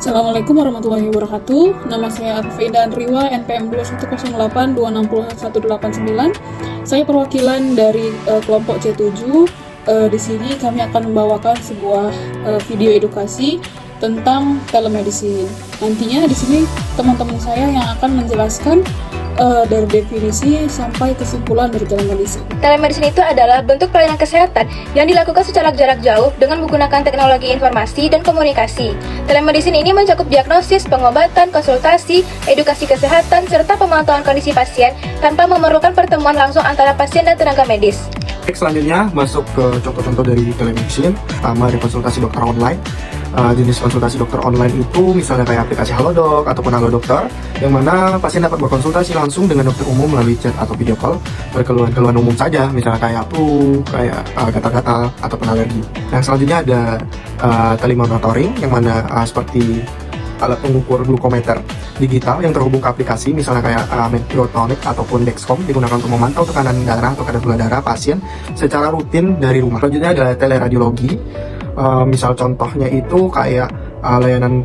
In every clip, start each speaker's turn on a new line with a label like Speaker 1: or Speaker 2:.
Speaker 1: Assalamualaikum warahmatullahi wabarakatuh. Nama saya Arfida Riwa, NPM 2108261189. Saya perwakilan dari kelompok C7. Di sini kami akan membawakan sebuah video edukasi tentang telemedicine. Nantinya di sini teman-teman saya yang akan menjelaskan dari definisi sampai kesimpulan dari telemedicine.
Speaker 2: Telemedicine itu adalah bentuk pelayanan kesehatan yang dilakukan secara jarak jauh dengan menggunakan teknologi informasi dan komunikasi. Telemedicine ini mencakup diagnosis, pengobatan, konsultasi, edukasi kesehatan, serta pemantauan kondisi pasien tanpa memerlukan pertemuan langsung antara pasien dan tenaga medis.
Speaker 3: Selanjutnya masuk ke contoh-contoh dari telemedicine. Pertama ada konsultasi dokter online. Jenis konsultasi dokter online itu misalnya kayak aplikasi Halodoc ataupun Halodokter, yang mana pasien dapat berkonsultasi langsung dengan dokter umum melalui chat atau video call berkeluhan-keluhan umum saja, misalnya kayak flu, kayak gatal-gatal ataupun alergi. Yang selanjutnya ada telemonitoring, yang mana seperti alat pengukur glukometer digital yang terhubung ke aplikasi, misalnya kayak Medtronic ataupun Dexcom, digunakan untuk memantau tekanan darah atau kadar gula darah pasien secara rutin dari rumah. Selanjutnya ada teleradiologi. Misal contohnya itu kayak layanan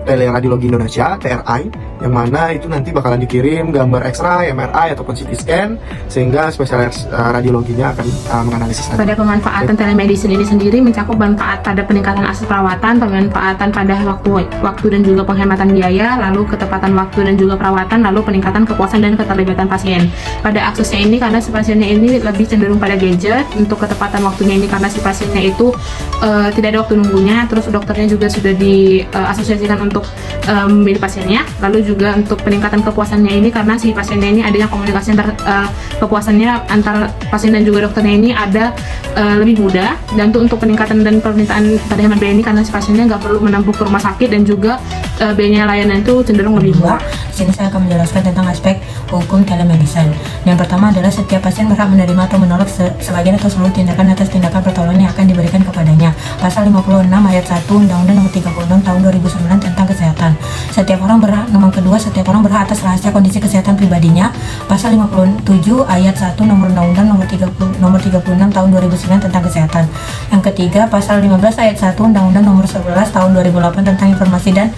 Speaker 3: Teleradiologi Indonesia, TRI, yang mana itu nanti bakalan dikirim gambar X-ray, MRI, ataupun CT scan, sehingga spesialis radiologinya akan menganalisis.
Speaker 4: Pada pemanfaatan telemedicine ini sendiri mencakup manfaat pada peningkatan akses perawatan, pemanfaatan pada waktu dan juga penghematan biaya, lalu ketepatan waktu dan juga perawatan, lalu peningkatan kepuasan dan keterlibatan pasien. Pada aksesnya ini, karena si pasiennya ini lebih cenderung pada gadget, untuk ketepatan waktunya ini karena si pasiennya itu tidak ada waktu nunggunya, terus dokternya juga sudah diasosiasikan untuk memilih pasiennya. Lalu juga untuk peningkatan kepuasannya ini karena si pasiennya ini adanya komunikasi kepuasannya antar pasien dan juga dokternya ini ada lebih mudah. Dan untuk peningkatan dan permintaan pada hemat biaya ini karena si pasiennya nggak perlu menempuh ke rumah sakit dan juga biayanya layanan itu cenderung lebih murah.
Speaker 5: Di sini saya akan menjelaskan tentang aspek hukum telemedicine. Yang pertama adalah setiap pasien berhak menerima atau menolak sebagian atau seluruh tindakan atas tindakan pertolongan yang akan diberikan kepadanya. Pasal 56 ayat 1 Undang-Undang Nomor 36 Tahun 2009 tentang kesehatan. Setiap orang berhak atas rahasia kondisi kesehatan pribadinya. Pasal 57 ayat 1 Nomor Undang-Undang Nomor 36 Tahun 2009 tentang kesehatan. Yang ketiga, pasal 15 ayat 1 Undang-Undang Nomor 11 Tahun 2008 tentang informasi dan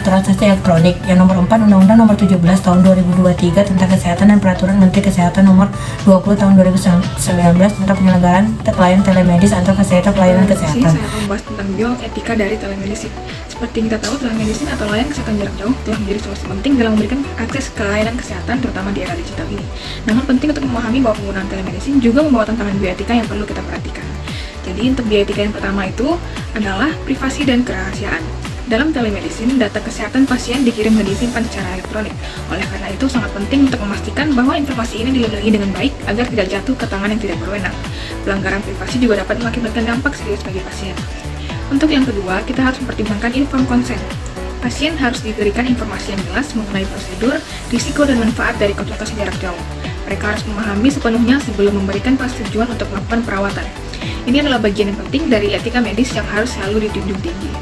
Speaker 5: transaksi elektronik. Yang nomor 4 Undang-Undang Nomor 17 Tahun 2023 tentang kesehatan dan Peraturan Menteri Kesehatan Nomor 20 Tahun 2019 tentang penyelenggaraan pelayanan telemedis antar fasilitas pelayanan kesehatan.
Speaker 1: Saya akan membahas tentang bioetika dari telemedicine. Seperti yang kita tahu, telemedicine atau layanan kesehatan jarak jauh telah menjadi solusi penting dalam memberikan akses ke layanan kesehatan, terutama di era digital ini. Namun penting untuk memahami bahwa penggunaan telemedicine juga membawa tantangan bioetika yang perlu kita perhatikan. Jadi untuk bioetika yang pertama itu adalah privasi dan kerahasiaan. Dalam telemedicine, data kesehatan pasien dikirim dan disimpan secara elektronik. Oleh karena itu, sangat penting untuk memastikan bahwa informasi ini dilindungi dengan baik agar tidak jatuh ke tangan yang tidak berwenang. Pelanggaran privasi juga dapat mengakibatkan dampak serius bagi pasien. Untuk yang kedua, kita harus mempertimbangkan informed consent. Pasien harus diberikan informasi yang jelas mengenai prosedur, risiko, dan manfaat dari konsultasi jarak jauh. Mereka harus memahami sepenuhnya sebelum memberikan persetujuan untuk melakukan perawatan. Ini adalah bagian yang penting dari etika medis yang harus selalu dijunjung tinggi.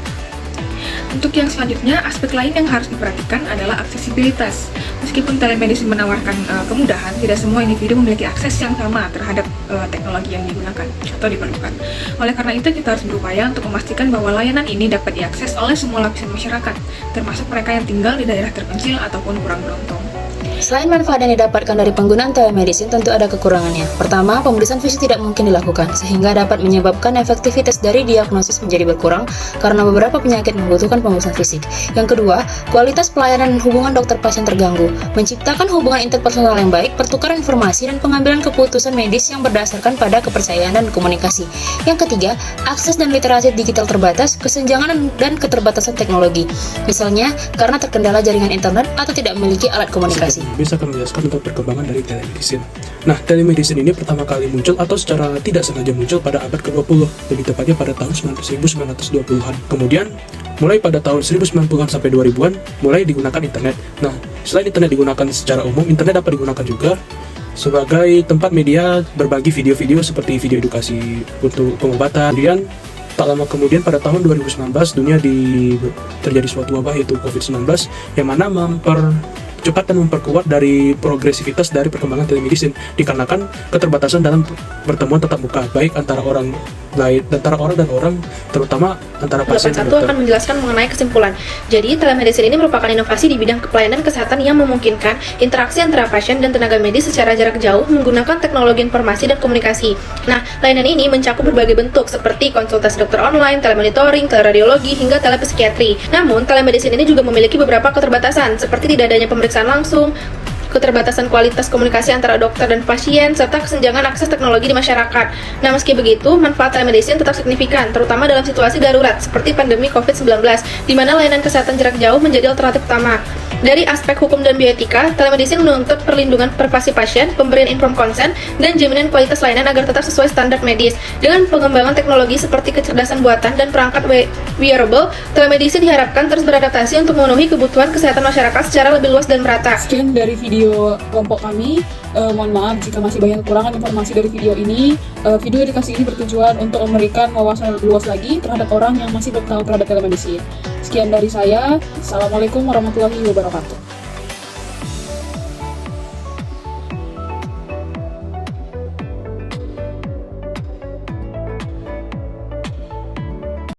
Speaker 1: Untuk yang selanjutnya, aspek lain yang harus diperhatikan adalah aksesibilitas. Meskipun telemedicine menawarkan kemudahan, tidak semua individu memiliki akses yang sama terhadap teknologi yang digunakan atau diperlukan. Oleh karena itu, kita harus berupaya untuk memastikan bahwa layanan ini dapat diakses oleh semua lapisan masyarakat, termasuk mereka yang tinggal di daerah terpencil ataupun kurang beruntung.
Speaker 6: Selain manfaat yang didapatkan dari penggunaan telemedicine, tentu ada kekurangannya. Pertama, pemeriksaan fisik tidak mungkin dilakukan, sehingga dapat menyebabkan efektivitas dari diagnosis menjadi berkurang karena beberapa penyakit membutuhkan pemeriksaan fisik. Yang kedua, kualitas pelayanan dan hubungan dokter-pasien terganggu. Menciptakan hubungan interpersonal yang baik, pertukaran informasi, dan pengambilan keputusan medis yang berdasarkan pada kepercayaan dan komunikasi. Yang ketiga, akses dan literasi digital terbatas, kesenjangan dan keterbatasan teknologi. Misalnya, karena terkendala jaringan internet atau tidak memiliki alat komunikasi.
Speaker 7: Bisa akan menjelaskan untuk perkembangan dari telemedicine. Nah, telemedicine ini pertama kali muncul atau secara tidak sengaja muncul pada abad ke-20, lebih tepatnya pada tahun 1920-an. Kemudian, mulai pada tahun 1990-an sampai 2000-an, mulai digunakan internet. Nah, selain internet digunakan secara umum, internet dapat digunakan juga sebagai tempat media berbagi video-video seperti video edukasi untuk pengobatan. Kemudian, tak lama kemudian pada tahun 2019, dunia terjadi suatu wabah yaitu COVID-19, yang mana mempercepat dan memperkuat dari progresivitas dari perkembangan telemedicine, dikarenakan keterbatasan dalam pertemuan tatap muka, baik antara orang lain, antara orang dan orang, terutama antara pasien dan
Speaker 2: 81
Speaker 7: dokter.
Speaker 2: akan menjelaskan mengenai kesimpulan. Jadi, telemedicine ini merupakan inovasi di bidang pelayanan kesehatan yang memungkinkan interaksi antara pasien dan tenaga medis secara jarak jauh menggunakan teknologi informasi dan komunikasi. Nah, layanan ini mencakup berbagai bentuk seperti konsultasi dokter online, telemonitoring, teleradiologi, hingga telepsikiatri. Namun, telemedicine ini juga memiliki beberapa keterbatasan, seperti tidak adanya pemeriksaan langsung, keterbatasan kualitas komunikasi antara dokter dan pasien, serta kesenjangan akses teknologi di masyarakat. Nah, meski begitu, manfaat telemedicine tetap signifikan, terutama dalam situasi darurat seperti pandemi COVID-19, di mana layanan kesehatan jarak jauh menjadi alternatif utama. Dari aspek hukum dan bioetika, telemedicine menuntut perlindungan privasi pasien, pemberian informed consent, dan jaminan kualitas layanan agar tetap sesuai standar medis. Dengan pengembangan teknologi seperti kecerdasan buatan dan perangkat wearable, telemedicine diharapkan terus beradaptasi untuk memenuhi kebutuhan kesehatan masyarakat secara lebih luas dan merata.
Speaker 8: Sekian dari video kelompok kami. Mohon maaf jika masih banyak kekurangan informasi dari video ini. Video edukasi ini bertujuan untuk memberikan wawasan lebih luas lagi terhadap orang yang masih belum tahu terhadap telemedicine. Sekian dari saya. Assalamualaikum warahmatullahi wabarakatuh.